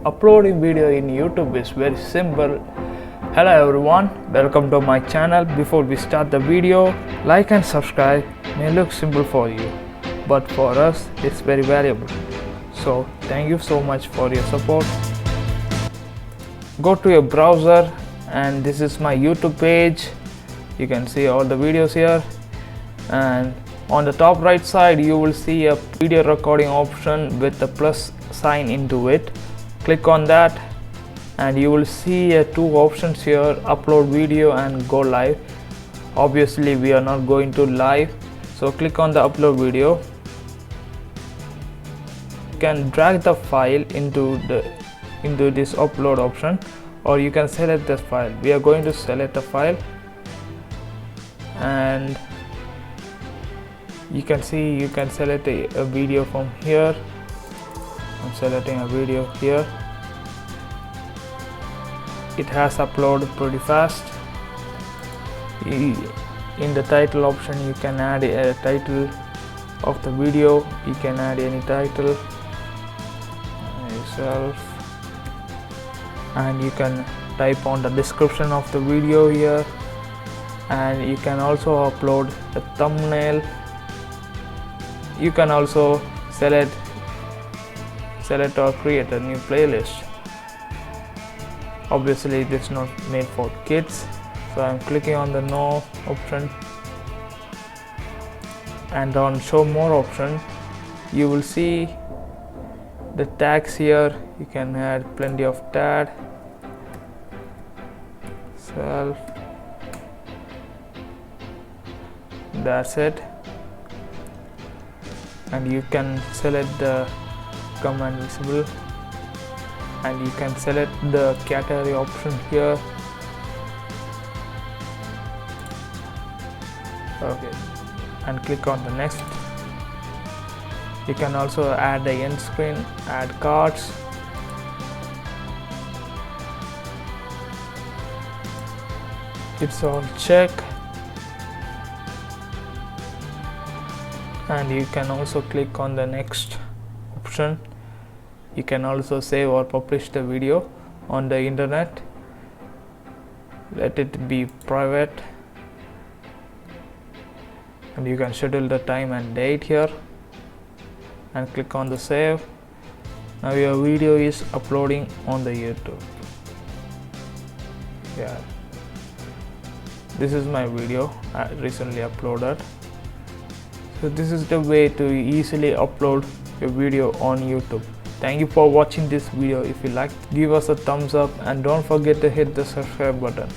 uploading video in YouTube is very simple. Hello everyone, welcome to my channel. Before we start the video, like and subscribe may look simple for you, but for us it's very valuable. So thank you so much for your support. Go to your browser and this is my YouTube page. You can see all the videos here, and on the top right side you will see a video recording option with the plus sign into it. Click on that and you will see two options here, upload video and go live. Obviously we are not going to live, so click on the upload video. You can drag the file into this upload option, or you can select the file. We are going to select the file, and you can see you can select a video from here. I'm selecting a video here. It has uploaded pretty fast. In the title option you can add a title of the video. You can add any title yourself, and you can type on the description of the video here, and you can also upload a thumbnail. You can also select or create a new playlist. Obviously this is not made for kids, so I'm clicking on the no option, and on show more option you will see the tags here. You can add plenty of tag, self, that's it. And you can select the command visible, and you can select the category option here. Okay, and click on the next. You can also add the end screen, add cards. It's all check, and you can also click on the next option. You can also save or publish the video on the internet. Let it be private, and you can schedule the time and date here, and click on the save. Now your video is uploading on the YouTube. Yeah, this is my video I recently uploaded. So this is the way to easily upload your video on YouTube. Thank you for watching this video. If you liked, give us a thumbs up and don't forget to hit the subscribe button.